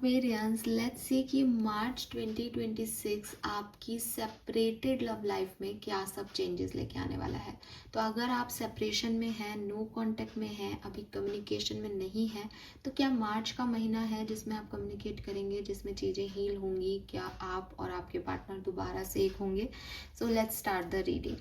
Aquarians, let's see कि मार्च 2026 आपकी separated love life में क्या सब चेंजेस लेके आने वाला है। तो अगर आप सेपरेशन में हैं, नो कांटेक्ट में हैं, अभी कम्युनिकेशन में नहीं है, तो क्या मार्च का महीना है जिसमें आप कम्युनिकेट करेंगे, जिसमें चीज़ें हील होंगी? क्या आप और आपके पार्टनर दोबारा से एक होंगे? So let's start the reading.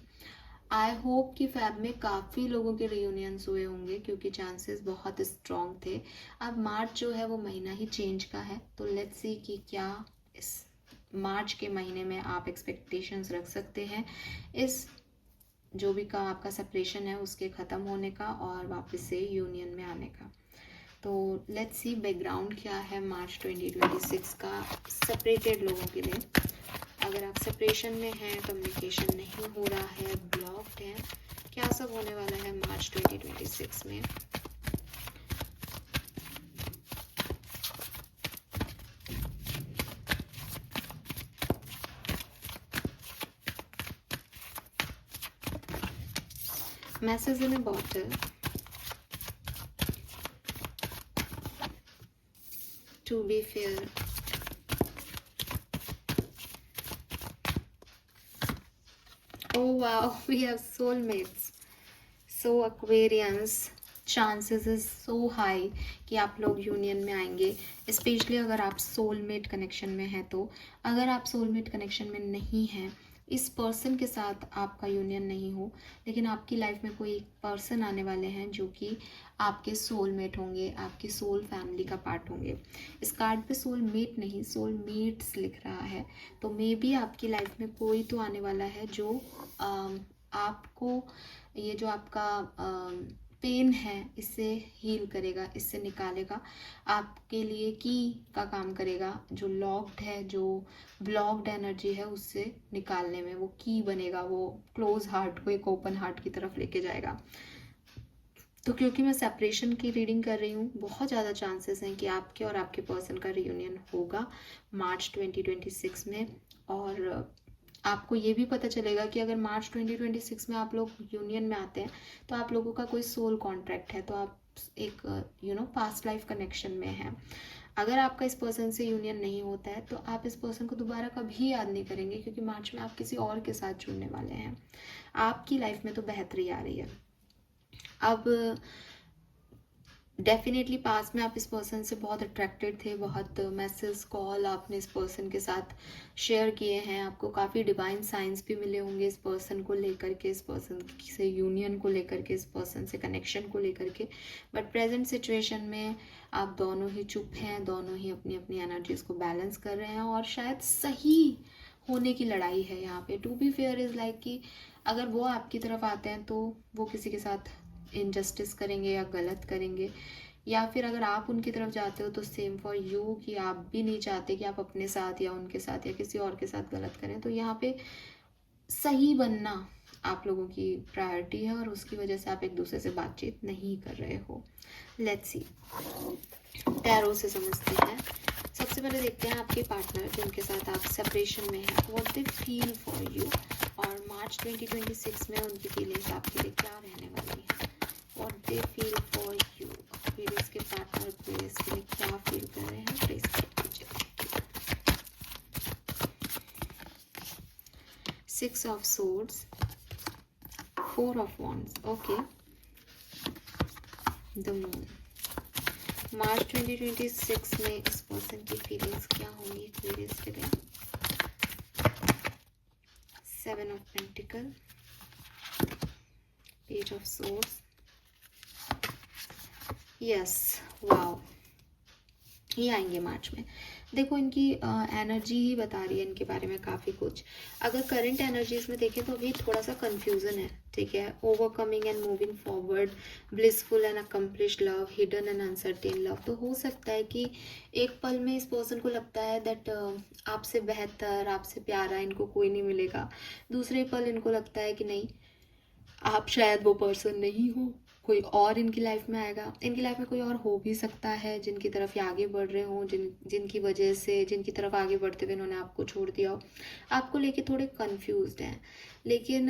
I hope कि फैब में काफ़ी लोगों के रियूनियंस हुए होंगे क्योंकि चांसेस बहुत स्ट्रॉन्ग थे। अब मार्च जो है वो महीना ही चेंज का है, तो लेट्स सी कि क्या इस मार्च के महीने में आप एक्सपेक्टेशंस रख सकते हैं इस जो भी का आपका सेपरेशन है उसके ख़त्म होने का और वापस से यूनियन में आने का। तो लेट्स सी बैकग्राउंड क्या है मार्च 2026 का सेपरेटेड लोगों के लिए। अगर आप सेपरेशन में हैं, कम्युनिकेशन नहीं हो रहा है, ब्लॉक्ड है, क्या सब होने वाला है मार्च 2026 में? Message in a bottle, to be fair, oh wow, we have soulmates. So Aquarians, chances is so high कि आप लोग यूनियन में आएंगे, स्पेशली अगर आप सोलमेट कनेक्शन में हैं। तो अगर आप सोलमेट कनेक्शन में नहीं हैं, इस पर्सन के साथ आपका यूनियन नहीं हो, लेकिन आपकी लाइफ में कोई एक पर्सन आने वाले हैं जो कि आपके सोलमेट होंगे, आपकी सोल फैमिली का पार्ट होंगे। इस कार्ड पे सोलमेट नहीं, सोलमेट्स लिख रहा है। तो मे बी आपकी लाइफ में कोई तो आने वाला है जो आपको ये जो आपका पेन है इससे हील करेगा, इससे निकालेगा, आपके लिए की का काम करेगा। जो लॉक्ड है, जो ब्लॉक्ड एनर्जी है उससे निकालने में वो की बनेगा, वो क्लोज हार्ट को एक ओपन हार्ट की तरफ लेके जाएगा। तो क्योंकि मैं सेपरेशन की रीडिंग कर रही हूँ, बहुत ज़्यादा चांसेस हैं कि आपके और आपके पर्सन का रियूनियन होगा मार्च 2026 में। और आपको ये भी पता चलेगा कि अगर मार्च 2026 में आप लोग यूनियन में आते हैं तो आप लोगों का कोई सोल कॉन्ट्रैक्ट है, तो आप एक पास्ट लाइफ कनेक्शन में हैं। अगर आपका इस पर्सन से यूनियन नहीं होता है तो आप इस पर्सन को दोबारा कभी याद नहीं करेंगे, क्योंकि मार्च में आप किसी और के साथ जुड़ने वाले हैं। आपकी लाइफ में तो बेहतरी आ रही है। अब डेफिनेटली पास में आप इस पर्सन से बहुत अट्रैक्टेड थे, बहुत मैसेज कॉल आपने इस पर्सन के साथ शेयर किए हैं, आपको काफ़ी डिवाइन साइंस भी मिले होंगे इस पर्सन को लेकर के, इस पर्सन से यूनियन को लेकर के, इस पर्सन से कनेक्शन को लेकर के। बट प्रेजेंट सिचुएशन में आप दोनों ही चुप हैं, दोनों ही अपनी अपनी एनर्जीज को बैलेंस कर रहे हैं और शायद सही होने की लड़ाई है यहाँ पे। To be fair is like कि अगर वो आपकी तरफ आते हैं तो वो किसी के साथ इनजस्टिस करेंगे या गलत करेंगे, या फिर अगर आप उनकी तरफ जाते हो तो सेम फॉर यू कि आप भी नहीं चाहते कि आप अपने साथ या उनके साथ या किसी और के साथ गलत करें। तो यहाँ पे सही बनना आप लोगों की प्रायोरिटी है और उसकी वजह से आप एक दूसरे से बातचीत नहीं कर रहे हो। लेट्स सी, टैरो से समझते हैं। सबसे पहले देखते हैं आपके पार्टनर जिनके साथ आप सेपरेशन में हैं, what they feel for you, और मार्च 2026 में उनकी फीलिंग्स आपके लिए क्या रहने वाली है। What they feel for you, Aquarius के पार्टनर एक्वेरियस के लिए क्या फील कर रहे हैं, प्लीज कर दीजिए। 6 of swords, 4 of wands, okay, the moon. मार्च 2026 में इस पर्सन की फीलिंग्स क्या होंगी एक्वेरियस के लिए। 7 of pentacle, page of swords, yes, wow, ये आएंगे मार्च में। देखो इनकी एनर्जी ही बता रही है इनके बारे में काफ़ी कुछ। अगर करंट एनर्जीज में देखें तो अभी थोड़ा सा कंफ्यूजन है, ठीक है। Overcoming and moving forward, blissful and accomplished love, hidden and uncertain love. तो हो सकता है कि एक पल में इस पर्सन को लगता है दैट आपसे बेहतर, आपसे प्यारा इनको कोई नहीं मिलेगा। दूसरे पल इनको लगता है कि नहीं, आप शायद वो पर्सन नहीं हो, कोई और इनकी लाइफ में आएगा। इनकी लाइफ में कोई और हो भी सकता है जिनकी तरफ ये आगे बढ़ रहे हों, जिनकी वजह से, जिनकी तरफ आगे बढ़ते हुए इन्होंने आपको छोड़ दिया हो। आपको लेके थोड़े कंफ्यूज्ड हैं, लेकिन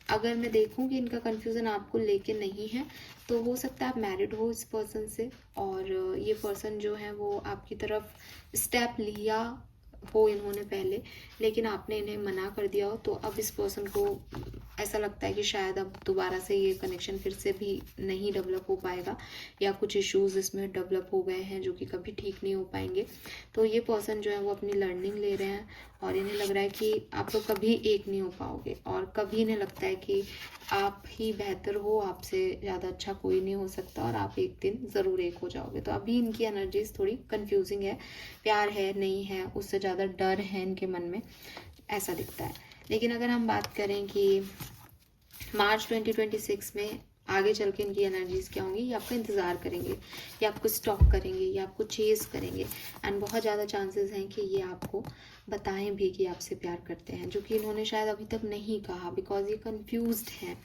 अगर मैं देखूं कि इनका कन्फ्यूज़न आपको लेके नहीं है, तो हो सकता है आप मैरिड हो इस पर्सन से, और ये पर्सन जो है वो आपकी तरफ स्टेप लिया हो इन्होंने पहले, लेकिन आपने इन्हें मना कर दिया हो। तो अब इस पर्सन को ऐसा लगता है कि शायद अब दोबारा से ये कनेक्शन फिर से भी नहीं डेवलप हो पाएगा, या कुछ इश्यूज इसमें डेवलप हो गए हैं जो कि कभी ठीक नहीं हो पाएंगे। तो ये पर्सन जो है वो अपनी लर्निंग ले रहे हैं, और इन्हें लग रहा है कि आप लोग कभी एक नहीं हो पाओगे, और कभी इन्हें लगता है कि आप ही बेहतर हो, आपसे ज़्यादा अच्छा कोई नहीं हो सकता, और आप एक दिन ज़रूर एक हो जाओगे। तो अभी इनकी एनर्जीज थोड़ी कंफ्यूजिंग है, प्यार है नहीं है उससे ज़्यादा डर है इनके मन में, ऐसा दिखता है। लेकिन अगर हम बात करें कि मार्च 2026 में आगे चल के इनकी एनर्जीज क्या होंगी, ये आपका इंतज़ार करेंगे, ये आपको स्टॉक करेंगे, ये आपको चेस करेंगे, एंड बहुत ज़्यादा चांसेस हैं कि ये आपको बताएं भी कि आपसे प्यार करते हैं, जो कि इन्होंने शायद अभी तक नहीं कहा, बिकॉज ये कंफ्यूज्ड हैं।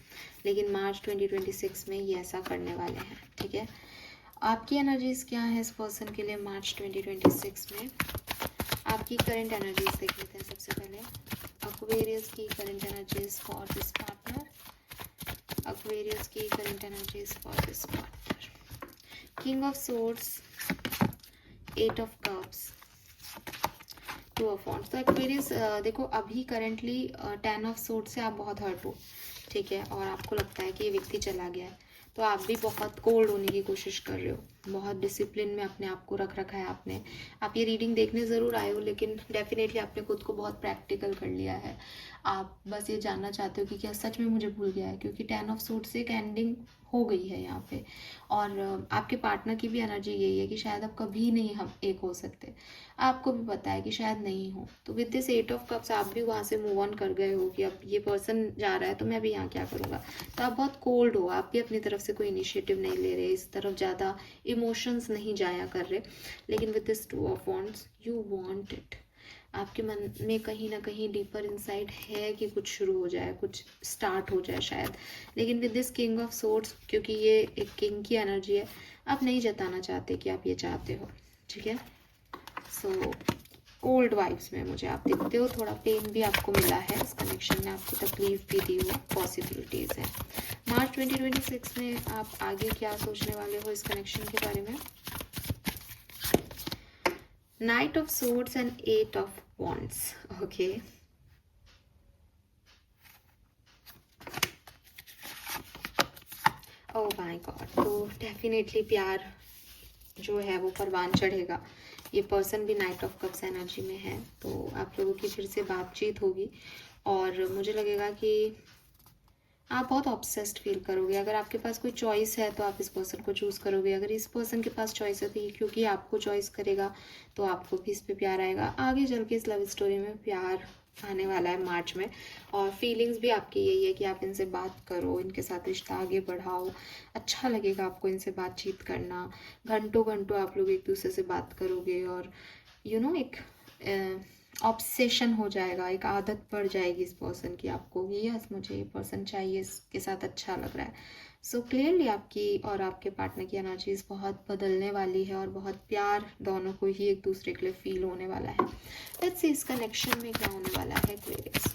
लेकिन मार्च 2026 में ये ऐसा करने वाले हैं, ठीक है। आपकी एनर्जीज क्या है इस पर्सन के लिए मार्च 2026 में? आपकी करंट एनर्जीज देख लेते हैं सबसे पहले। एक्वेरियस की current energies for this partner, Aquarius की current energies for this partner. King of Swords, Eight of Cups, Two of Wands. तो Aquarius देखो अभी currently 10 of Swords से आप बहुत हर्ट हो, ठीक है, और आपको लगता है कि ये व्यक्ति चला गया है, तो आप भी बहुत कोल्ड होने की कोशिश कर रहे हो, बहुत डिसिप्लिन में अपने आप को रख रखा है आपने। आप ये रीडिंग देखने ज़रूर आए हो, लेकिन डेफिनेटली आपने खुद को बहुत प्रैक्टिकल कर लिया है। आप बस ये जानना चाहते हो कि क्या सच में मुझे भूल गया है, क्योंकि 10 ऑफ सूट से एक एंडिंग हो गई है यहाँ पे, और आपके पार्टनर की भी एनर्जी यही है कि शायद अब कभी नहीं हम एक हो सकते, आपको भी पता है कि शायद नहीं हो। तो विद दिस 8 ऑफ कप्स आप भी वहाँ से मूव ऑन कर गए हो कि अब ये पर्सन जा रहा है तो मैं भी यहाँ क्या करूँगा। तो आप बहुत कोल्ड हो, आप भी अपनी तरफ से कोई इनिशिएटिव नहीं ले रहे, इस तरफ ज़्यादा इमोशंस नहीं जाया कर रहे। लेकिन with this 2 of wands you want it, आपके मन में कहीं ना कहीं डीपर इनसाइड है कि कुछ शुरू हो जाए, कुछ स्टार्ट हो जाए शायद। लेकिन with this king of swords, क्योंकि ये एक किंग की एनर्जी है, आप नहीं जताना चाहते कि आप ये चाहते हो, ठीक है। सो ओल्ड वाइब्स में मुझे आप दिखते हो, थोड़ा पेन भी आपको मिला है इस कनेक्शन में, आपको तकलीफ भी दी हो, पॉसिबिलिटीज़ है। मार्च 2026 में आप आगे क्या सोचने वाले हो इस कनेक्शन के बारे में? Knight of Swords and 8 of Wands. Okay. Oh my God. तो डेफिनेटली प्यार जो है वो परवान चढ़ेगा। ये पर्सन भी नाइट ऑफ कप्स एनर्जी में है, तो आप लोगों की फिर से बातचीत होगी, और मुझे लगेगा कि आप बहुत ऑब्सेस्ड फील करोगे। अगर आपके पास कोई चॉइस है तो आप इस पर्सन को चूज़ करोगे, अगर इस पर्सन के पास चॉइस है तो ये क्योंकि आपको चॉइस करेगा, तो आपको भी इस पर प्यार आएगा। आगे चल के इस लव स्टोरी में प्यार आने वाला है मार्च में, और फीलिंग्स भी आपकी यही है कि आप इनसे बात करो, इनके साथ रिश्ता आगे बढ़ाओ, अच्छा लगेगा आपको इनसे बातचीत करना, घंटों घंटों आप लोग एक दूसरे से बात करोगे, और एक ऑब्सेशन हो जाएगा, एक आदत पड़ जाएगी इस पर्सन की आपको, यस मुझे ये पर्सन चाहिए, इसके साथ अच्छा लग रहा है। सो क्लियरली आपकी और आपके पार्टनर की एनर्जीज बहुत बदलने वाली है, और बहुत प्यार दोनों को ही एक दूसरे के लिए फील होने वाला है। लेट्स सी इस कनेक्शन में क्या होने वाला है एक्वेरियस,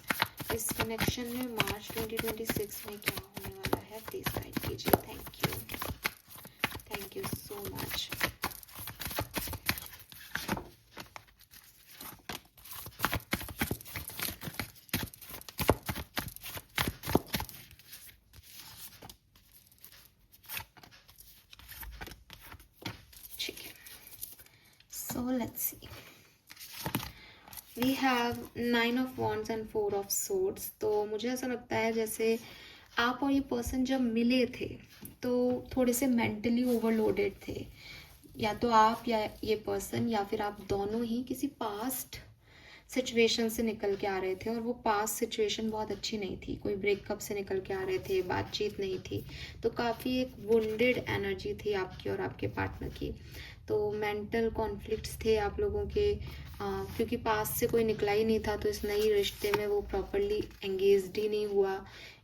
इस कनेक्शन में मार्च 2026 में क्या होने वाला है, प्लीज गाइड कीजिए। Thank you so much. So let's see. We have 9 of Wands and 4 of Swords. तो मुझे ऐसा लगता है जैसे आप और ये पर्सन जब मिले थे तो थोड़े से मेंटली ओवरलोडेड थे, या तो आप या ये पर्सन, या फिर आप दोनों ही किसी पास्ट सिचुएशन से निकल के आ रहे थे, और वो पास्ट सिचुएशन बहुत अच्छी नहीं थी, कोई ब्रेकअप से निकल के आ रहे थे, बातचीत नहीं थी, तो काफ़ी एक वुंडेड एनर्जी थी आपकी और आपके पार्टनर की। तो मेंटल कॉन्फ्लिक्ट्स थे आप लोगों के, क्योंकि पास से कोई निकला ही नहीं था, तो इस नई रिश्ते में वो प्रॉपरली एंगेज्ड ही नहीं हुआ,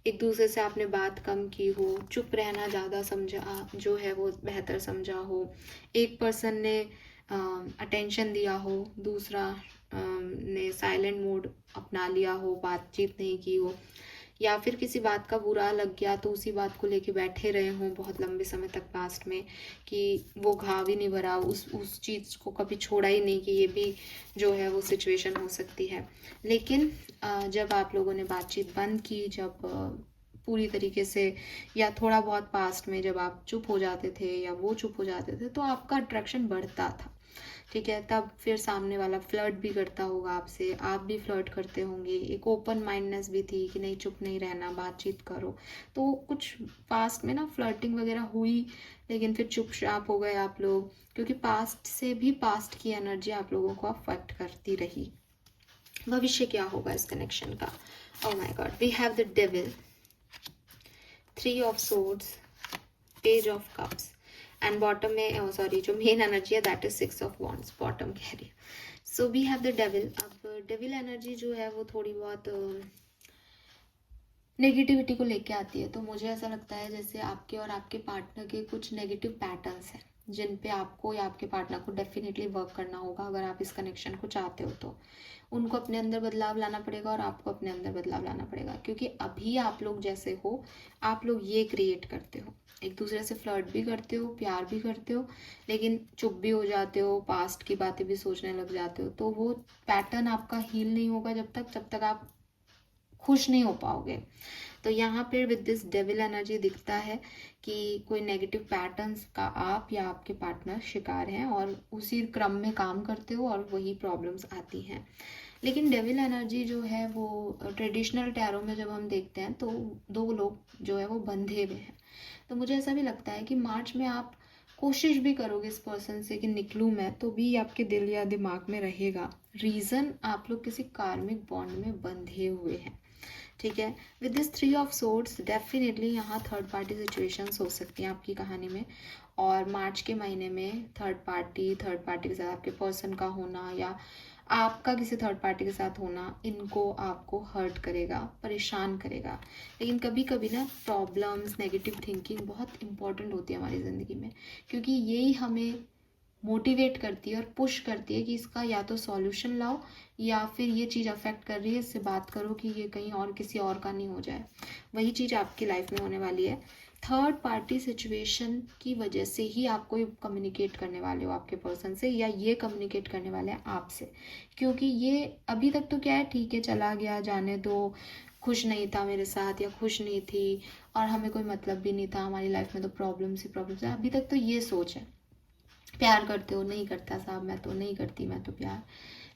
एक दूसरे से आपने बात कम की हो, चुप रहना ज़्यादा समझा जो है वो बेहतर समझा हो, एक पर्सन ने अटेंशन दिया हो, दूसरा ने साइलेंट मोड अपना लिया हो, बातचीत नहीं की हो, या फिर किसी बात का बुरा लग गया तो उसी बात को लेके बैठे रहे हों बहुत लंबे समय तक पास्ट में, कि वो घाव ही नहीं भरा, उस चीज़ को कभी छोड़ा ही नहीं, कि ये भी जो है वो सिचुएशन हो सकती है। लेकिन जब आप लोगों ने बातचीत बंद की, जब पूरी तरीके से या थोड़ा बहुत पास्ट में जब आप चुप हो जाते थे या वो चुप हो जाते थे, तो आपका अट्रैक्शन बढ़ता था, ठीक है। तब फिर सामने वाला फ्लर्ट भी करता होगा आपसे, आप भी फ्लर्ट करते होंगे, एक ओपन माइंडनेस भी थी कि नहीं चुप नहीं रहना, बातचीत करो। तो कुछ पास्ट में ना फ्लर्टिंग वगैरह हुई, लेकिन फिर चुपचाप हो गए आप लोग, क्योंकि पास्ट से भी पास्ट की एनर्जी आप लोगों को अफेक्ट करती रही। भविष्य क्या होगा इस कनेक्शन का? Oh my god, we have the devil, 3 of swords, page of cups, and bottom में सॉरी जो मेन एनर्जी है that is 6 of wands, bottom कह रही है। So we have the devil. अब डेविल एनर्जी जो है वो थोड़ी बहुत नेगेटिविटी को लेके आती है। तो मुझे ऐसा लगता है जैसे आपके और आपके पार्टनर के कुछ नेगेटिव पैटर्न्स हैं जिन पे आपको या आपके पार्टनर को डेफिनेटली वर्क करना होगा अगर आप इस कनेक्शन को चाहते हो। तो उनको अपने अंदर बदलाव लाना पड़ेगा और आपको अपने अंदर बदलाव लाना पड़ेगा, क्योंकि अभी आप लोग जैसे हो, आप लोग ये क्रिएट करते हो, एक दूसरे से फ्लर्ट भी करते हो, प्यार भी करते हो, लेकिन चुप भी हो जाते हो, पास्ट की बातें भी सोचने लग जाते हो। तो वो पैटर्न आपका हील नहीं होगा जब तक आप खुश नहीं हो पाओगे। तो यहाँ पर विद दिस डेविल एनर्जी दिखता है कि कोई नेगेटिव पैटर्न्स का आप या आपके पार्टनर शिकार हैं और उसी क्रम में काम करते हो और वही प्रॉब्लम्स आती हैं। लेकिन डेविल एनर्जी जो है वो ट्रेडिशनल टैरो में जब हम देखते हैं तो 2 लोग जो है वो बंधे हुए हैं। तो मुझे ऐसा भी लगता है कि मार्च में आप कोशिश भी करोगे इस पर्सन से कि निकलूं मैं, तो भी आपके दिल या दिमाग में रहेगा रीज़न आप लोग किसी कार्मिक बॉन्ड में बंधे हुए हैं, ठीक है। With this 3 of swords definitely यहाँ थर्ड पार्टी सिचुएशंस हो सकती हैं आपकी कहानी में, और मार्च के महीने में थर्ड पार्टी के साथ आपके पर्सन का होना या आपका किसी थर्ड पार्टी के साथ होना इनको आपको हर्ट करेगा, परेशान करेगा। लेकिन कभी कभी ना प्रॉब्लम्स, नेगेटिव थिंकिंग बहुत इंपॉर्टेंट होती है हमारी ज़िंदगी में, क्योंकि यही हमें मोटिवेट करती है और पुश करती है कि इसका या तो सॉल्यूशन लाओ या फिर ये चीज़ अफेक्ट कर रही है, इससे बात करो कि ये कहीं और किसी और का नहीं हो जाए। वही चीज़ आपकी लाइफ में होने वाली है। थर्ड पार्टी सिचुएशन की वजह से ही आप कोई कम्युनिकेट करने वाले हो आपके पर्सन से, या ये कम्युनिकेट करने वाले हैं आपसे, क्योंकि ये अभी तक तो क्या है, ठीक है चला गया जाने दो, खुश नहीं था मेरे साथ या खुश नहीं थी और हमें कोई मतलब भी नहीं था, हमारी लाइफ में तो प्रॉब्लम्स ही प्रॉब्लम्स है, अभी तक तो ये सोच है। प्यार करते हो? नहीं करता साहब, मैं तो नहीं करती, मैं तो प्यार।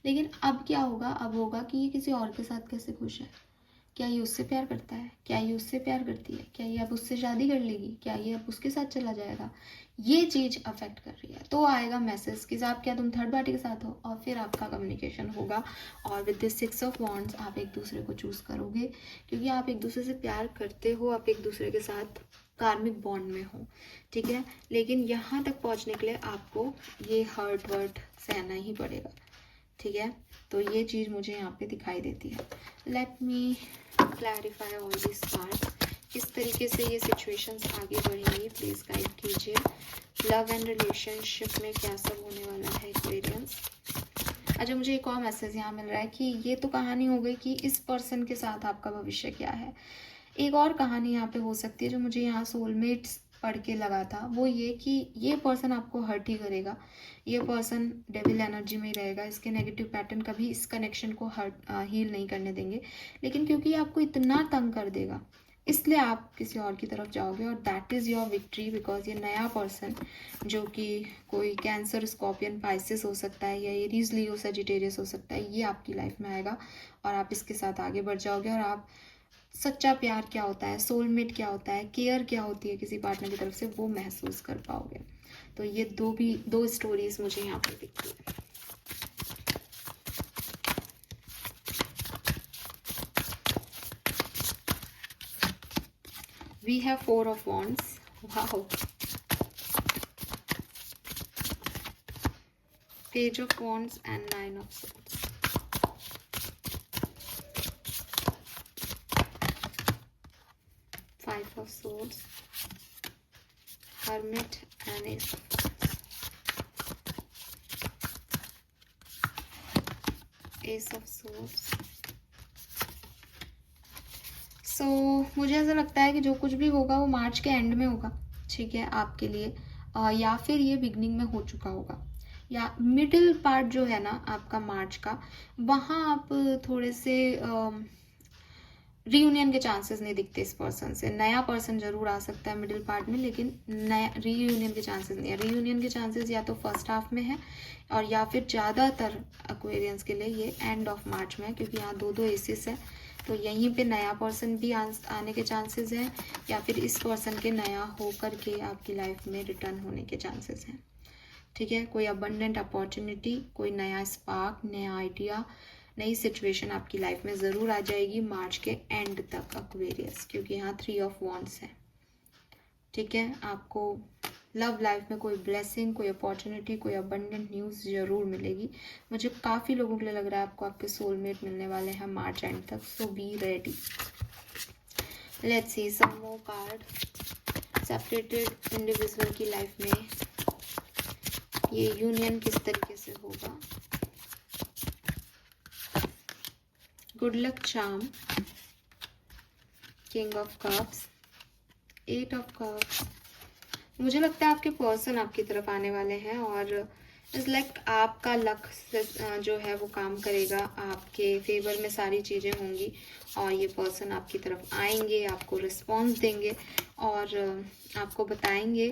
लेकिन अब क्या होगा? अब होगा कि ये किसी और के साथ कैसे खुश है, क्या ये उससे प्यार करता है, क्या ये उससे प्यार करती है, क्या ये अब उससे शादी कर लेगी, क्या ये अब उसके साथ चला जाएगा, ये चीज़ अफेक्ट कर रही है। तो आएगा मैसेज कि साहब क्या तुम थर्ड पार्टी के साथ हो, और फिर आपका कम्युनिकेशन होगा और विद दिस 6 ऑफ वॉन्ड्स आप एक दूसरे को चूज़ करोगे, क्योंकि आप एक दूसरे से प्यार करते हो, आप एक दूसरे के साथ कार्मिक बॉन्ड में हो, ठीक है। लेकिन यहाँ तक पहुँचने के लिए आपको ये हर्ट वर्ट सहना ही पड़ेगा, ठीक है। तो ये चीज़ मुझे यहाँ पे दिखाई देती है। Let me clarify all this part, किस तरीके से ये सिचुएशंस आगे बढ़ेंगी प्लीज़ गाइड कीजिए। लव एंड रिलेशनशिप में क्या सब होने वाला है एक्वेरियंस। अच्छा, मुझे एक और मैसेज यहाँ मिल रहा है कि ये तो कहानी हो गई कि इस पर्सन के साथ आपका भविष्य क्या है। एक और कहानी यहाँ पे हो सकती है जो मुझे यहाँ सोलमेट्स पढ़ के लगा था, वो ये कि ये पर्सन आपको हर्ट ही करेगा, ये पर्सन डेविल एनर्जी में ही रहेगा, इसके नेगेटिव पैटर्न कभी इस कनेक्शन को हील नहीं करने देंगे, लेकिन क्योंकि ये आपको इतना तंग कर देगा इसलिए आप किसी और की तरफ जाओगे और that is your victory, because ये नया पर्सन जो कि कोई कैंसर, स्कॉर्पियन, पाइसिस हो सकता है या एरीज, लियो, सजिटेरियस हो सकता है, ये आपकी लाइफ में आएगा और आप इसके साथ आगे बढ़ जाओगे और आप सच्चा प्यार क्या होता है, सोलमेट क्या होता है, केयर क्या होती है किसी पार्टनर की तरफ से, वो महसूस कर पाओगे। तो ये दो स्टोरीज मुझे यहाँ पर दिखती है। We have 4 of wands. Wow. Page of wands and 9 of swords. Five of swords. Hermit and Ace of wands. Ace of swords. सो मुझे ऐसा लगता है कि जो कुछ भी होगा वो मार्च के एंड में होगा, ठीक है, आपके लिए। या फिर ये बिगनिंग में हो चुका होगा, या मिडिल पार्ट जो है ना आपका मार्च का, वहाँ आप थोड़े से रीयूनियन के चांसेस नहीं दिखते इस पर्सन से। नया पर्सन जरूर आ सकता है मिडिल पार्ट में, लेकिन नया रीयूनियन के चांसेस नहीं है। रीयूनियन के चांसेस या तो फर्स्ट हाफ में है, और या फिर ज़्यादातर एक्वेरियंस के लिए ये एंड ऑफ मार्च में है, क्योंकि यहाँ दो दो एसिस है, तो यहीं पे नया पर्सन भी आने के चांसेस हैं, या फिर इस पर्सन के नया होकर के आपकी लाइफ में रिटर्न होने के चांसेस हैं, ठीक है। कोई अबंडेंट अपॉर्चुनिटी, कोई नया स्पार्क, नया आइडिया, नई सिचुएशन आपकी लाइफ में ज़रूर आ जाएगी मार्च के एंड तक एक्वेरियस, क्योंकि यहाँ 3 ऑफ वॉन्ड्स है, ठीक है। आपको लव लाइफ में कोई ब्लेसिंग, कोई अपॉर्चुनिटी, कोई अबंडेंट न्यूज़ ज़रूर मिलेगी। मुझे काफ़ी लोगों के लिए लग रहा है आपको आपके सोलमेट मिलने वाले हैं मार्च एंड तक, so be ready. Let's see some more card. Separated individual की लाइफ में ये यूनियन किस तरीके से होगा। Good luck charm, king of cups, 8 of cups. मुझे लगता है आपके पर्सन आपकी तरफ आने वाले हैं, और इस लाइक आपका लक जो है वो काम करेगा, आपके फेवर में सारी चीज़ें होंगी, और ये पर्सन आपकी तरफ आएंगे, आपको रिस्पॉन्स देंगे, और आपको बताएंगे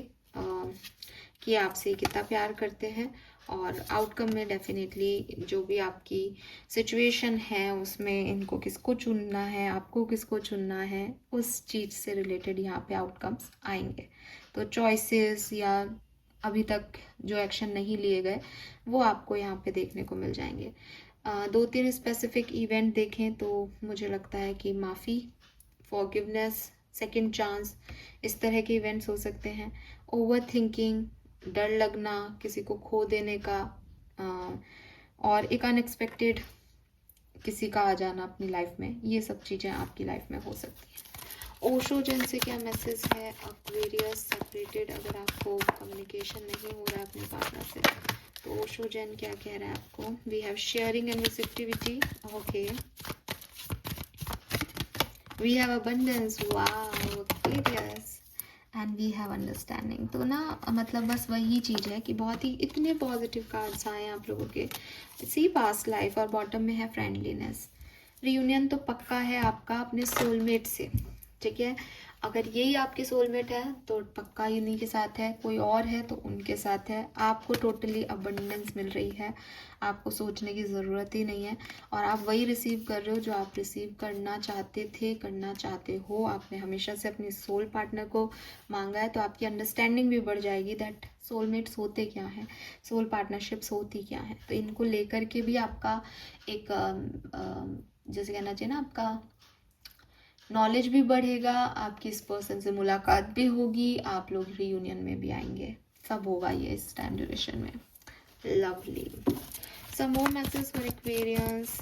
कि आपसे कितना प्यार करते हैं। और आउटकम में डेफिनेटली जो भी आपकी सिचुएशन है उसमें इनको किसको चुनना है, आपको किसको चुनना है, उस चीज़ से रिलेटेड यहाँ पे आउटकम्स आएंगे। तो चॉइसेस या अभी तक जो एक्शन नहीं लिए गए वो आपको यहाँ पे देखने को मिल जाएंगे। 2-3 स्पेसिफिक इवेंट देखें तो मुझे लगता है कि माफ़ी, फॉरगिवनेस, सेकंड चांस, इस तरह के इवेंट्स हो सकते हैं। ओवर थिंकिंग, डर लगना, किसी को खो देने का, और एक अनएक्सपेक्टेड किसी का आ जाना अपनी लाइफ में, ये सब चीज़ें आपकी लाइफ में हो सकती हैं। ओशो जन से क्या मैसेज है एक्वेरियस सेपरेटेड, अगर आपको कम्युनिकेशन नहीं हो रहा है अपने पार्टनर से, तो ओशो जन क्या कह रहा है आपको। We have sharing and receptivity, okay. We have abundance, wow, Aquarius, and we have understanding. तो ना मतलब बस वही चीज़ है कि बहुत ही इतने पॉजिटिव कार्ड्स आए हैं आप लोगों के। सी पास्ट लाइफ, और बॉटम में है फ्रेंडलीनेस। रियूनियन तो पक्का है आपका अपने सोलमेट से, ठीक है। अगर यही आपके सोलमेट है तो पक्का इन्हीं के साथ है, कोई और है तो उनके साथ है। आपको टोटली अबंडेंस मिल रही है, आपको सोचने की ज़रूरत ही नहीं है, और आप वही रिसीव कर रहे हो जो आप रिसीव करना चाहते थे, करना चाहते हो। आपने हमेशा से अपने सोल पार्टनर को मांगा है, तो आपकी अंडरस्टैंडिंग भी बढ़ जाएगी दैट सोलमेट्स होते क्या हैं, सोल पार्टनरशिप्स होती क्या हैं। तो इनको लेकर के भी आपका एक जैसे कहना चाहिए ना, आपका नॉलेज भी बढ़ेगा, आपकी इस पर्सन से मुलाकात भी होगी, आप लोग रियूनियन में भी आएंगे, सब होगा ये इस टाइम ड्यूरेशन में। Lovely. Some more message for Aquarians,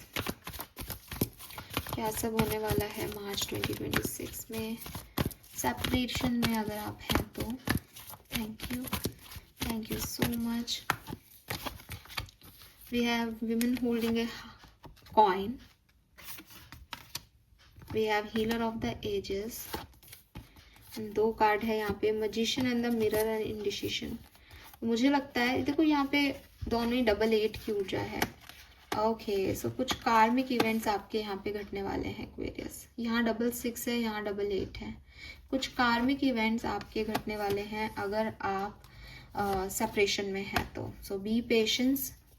क्या सब होने वाला है मार्च 2026 में। सेपरेशन में अगर आप हैं तो thank you so much. We have women holding a coin, we have healer of the ages, 2 card है यहाँ पे, magician and the mirror and indecision. मुझे लगता है देखो यहाँ पे दोनों ही 8 की ऊर्जा है, ओके। सो कुछ कार्मिक इवेंट्स आपके यहाँ पे घटने वाले हैं एक्वेरियस। यहाँ 6 है, यहाँ 8 है। कुछ कार्मिक इवेंट्स आपके घटने वाले हैं अगर आप सेपरेशन में है तो। सो बी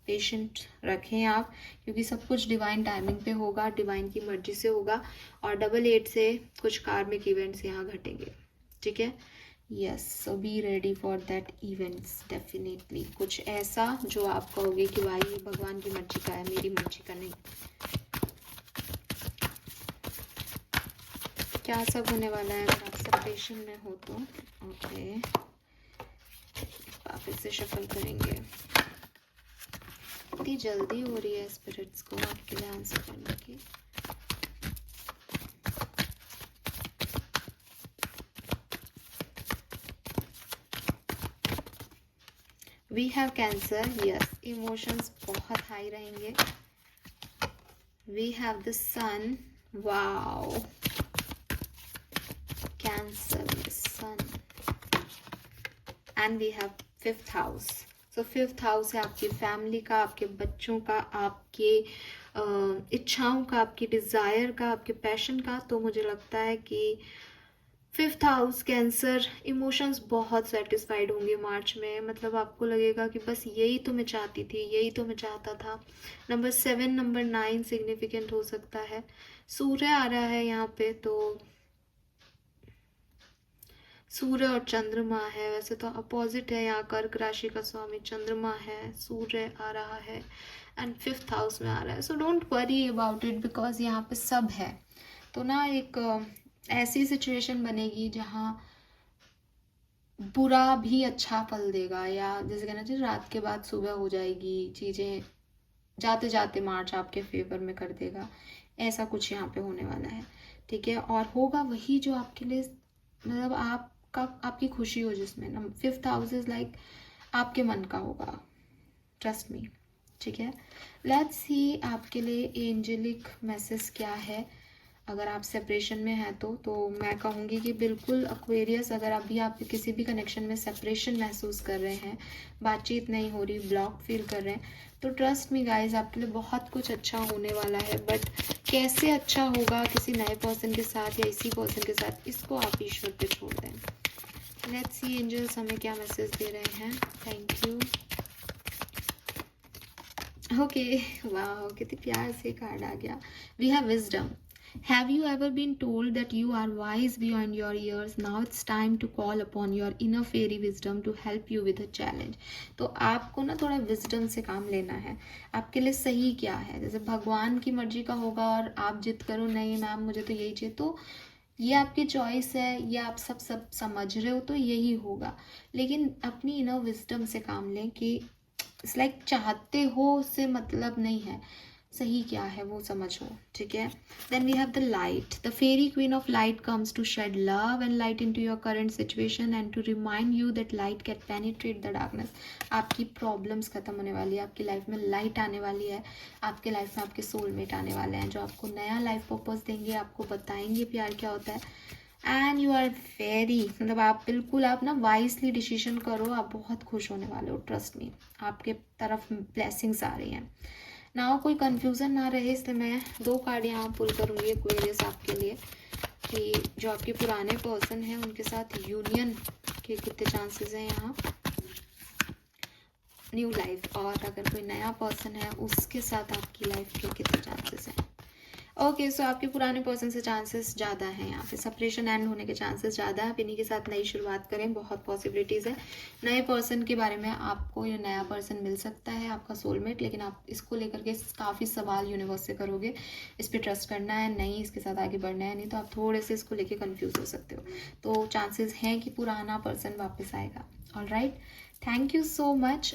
पेशेंट रखें आप, क्योंकि सब कुछ डिवाइन टाइमिंग पे होगा, डिवाइन की मर्जी से होगा, और 8 से कुछ कार्मिक इवेंट्स यहाँ घटेंगे, ठीक है। Yes, so be ready for that events definitely. कुछ ऐसा जो आप कहोगे कि भाई भगवान की मर्जी का है, मेरी मर्जी का नहीं। क्या सब होने वाला है अगर आप सेपरेशन में हो तो, ओके। आप इसे शफल करेंगे। इतनी जल्दी हो रही है स्पिरिट्स को आपके लिए आंसर करने की। We have cancer, yes, emotions बहुत हाई रहेंगे। We have the sun, wow, cancer में sun and we have 5th house. So 5th house है आपकी फैमिली का, आपके बच्चों का, आपके इच्छाओं का, आपकी डिज़ायर का, आपके पैशन का. तो मुझे लगता है कि 5th हाउस कैंसर इमोशंस बहुत सेटिस्फाइड होंगे मार्च में. मतलब आपको लगेगा कि बस यही तो मैं चाहती थी, यही तो मैं चाहता था. नंबर 7, नंबर 9 सिग्निफिकेंट हो सकता है. सूर्य आ रहा है यहाँ पे, तो सूर्य और चंद्रमा है. वैसे तो अपोजिट है, यहाँ कर्क राशि का स्वामी चंद्रमा है, सूर्य आ रहा है एंड 5th हाउस में आ रहा है. So don't worry about it because यहाँ पे सब है. तो ना एक ऐसी सिचुएशन बनेगी जहाँ बुरा भी अच्छा फल देगा, या जैसे कहना चाहिए रात के बाद सुबह हो जाएगी, चीज़ें जाते जाते मार्च आपके फेवर में कर देगा. ऐसा कुछ यहाँ पे होने वाला है. ठीक है, और होगा वही जो आपके लिए मतलब आपकी खुशी हो जिसमें ना. 5th हाउस इज लाइक आपके मन का होगा, ट्रस्ट मी. ठीक है, लेट्स सी आपके लिए एंजेलिक मैसेज क्या है. अगर आप सेपरेशन में हैं तो मैं कहूँगी कि बिल्कुल एक्वेरियस, अगर अभी आप किसी भी कनेक्शन में सेपरेशन महसूस कर रहे हैं, बातचीत नहीं हो रही, ब्लॉक फील कर रहे हैं, तो ट्रस्ट मी गाइज आपके लिए बहुत कुछ अच्छा होने वाला है. बट कैसे अच्छा होगा किसी नए पर्सन के साथ या इसी पर्सन के साथ, इसको आप ईश्वर पे छोड़ दें. लेट्स सी एंजल्स हमें क्या मैसेज दे रहे हैं. Thank you. ओके, वाह कितनी प्यार से कार्ड आ गया. We have wisdom. Have you ever been told that you are wise beyond your years? Now it's time to call upon your inner fairy wisdom to help you with a challenge. तो आपको ना थोड़ा wisdom से काम लेना है. आपके लिए सही क्या है, जैसे भगवान की मर्जी का होगा और आप जिद करो नहीं मैम मुझे तो यही चाहिए, तो ये आपकी चॉइस है, ये आप सब समझ रहे हो तो यही होगा. लेकिन अपनी इनर विजडम से काम लें कि इट्स लाइक चाहते हो उससे मतलब नहीं है, सही क्या है वो समझो. ठीक है, then we have the light. The fairy queen of light comes to shed love and light into your current situation and to remind you that light can penetrate the darkness. आपकी प्रॉब्लम्स खत्म होने वाली है, आपकी life में light आने वाली है, आपके लाइफ में आपके सोलमेट आने वाले हैं जो आपको नया लाइफ पर्पस देंगे, आपको बताएंगे प्यार क्या होता है. एंड यू आर वेरी मतलब आप बिल्कुल आप ना वाइजली डिसीजन करो, आप बहुत खुश होने वाले हो. ट्रस्ट मी, आपके तरफ ब्लेसिंग्स आ रही हैं. ना कोई कंफ्यूजन ना रहे, इसलिए मैं 2 कार्ड यहाँ पुल करूँगी एक्वेरियस आपके लिए कि जो आपके पुराने पर्सन हैं उनके साथ यूनियन के कितने चांसेस हैं यहाँ, न्यू लाइफ, और अगर कोई नया पर्सन है उसके साथ आपकी लाइफ के कितने चांसेस हैं. ओके, सो आपके पुराने पर्सन से चांसेस ज़्यादा हैं, यहाँ पे सेपरेशन एंड होने के चांसेस ज़्यादा है. आप इन्हीं के साथ नई शुरुआत करें, बहुत पॉसिबिलिटीज़ है. नए पर्सन के बारे में आपको ये नया पर्सन मिल सकता है, आपका सोलमेट, लेकिन आप इसको लेकर के काफ़ी सवाल यूनिवर्स से करोगे, इस पर ट्रस्ट करना है नहीं, इसके साथ आगे बढ़ना है नहीं, तो आप थोड़े से इसको लेके कन्फ्यूज़ हो सकते हो. तो चांसेस हैं कि पुराना पर्सन वापस आएगा. Alright, thank you so much.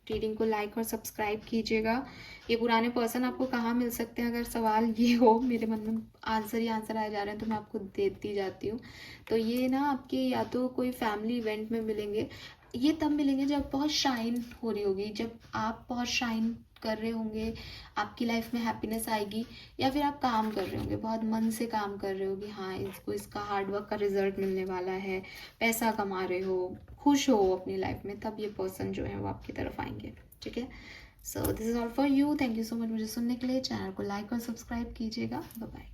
Reading को लाइक और सब्सक्राइब कीजिएगा. ये पुराने पर्सन आपको कहाँ मिल सकते हैं, अगर सवाल ये हो, मेरे मन में आंसर ही आंसर आए जा रहे हैं तो मैं आपको देती जाती हूँ. तो ये ना आपके या तो कोई फैमिली इवेंट में मिलेंगे, ये तब मिलेंगे जब बहुत शाइन हो रही होगी, जब आप बहुत शाइन कर रहे होंगे, आपकी लाइफ में हैप्पीनेस आएगी, या फिर आप काम कर रहे होंगे, बहुत मन से काम कर रहे हो कि हाँ इसको इसका हार्डवर्क का रिजल्ट मिलने वाला है, पैसा कमा रहे हो, खुश हो अपनी लाइफ में, तब ये पर्सन जो है वो आपकी तरफ आएंगे. ठीक है, so this is all for you. Thank you so much मुझे सुनने के लिए. चैनल को लाइक और सब्सक्राइब कीजिएगा. Bye bye.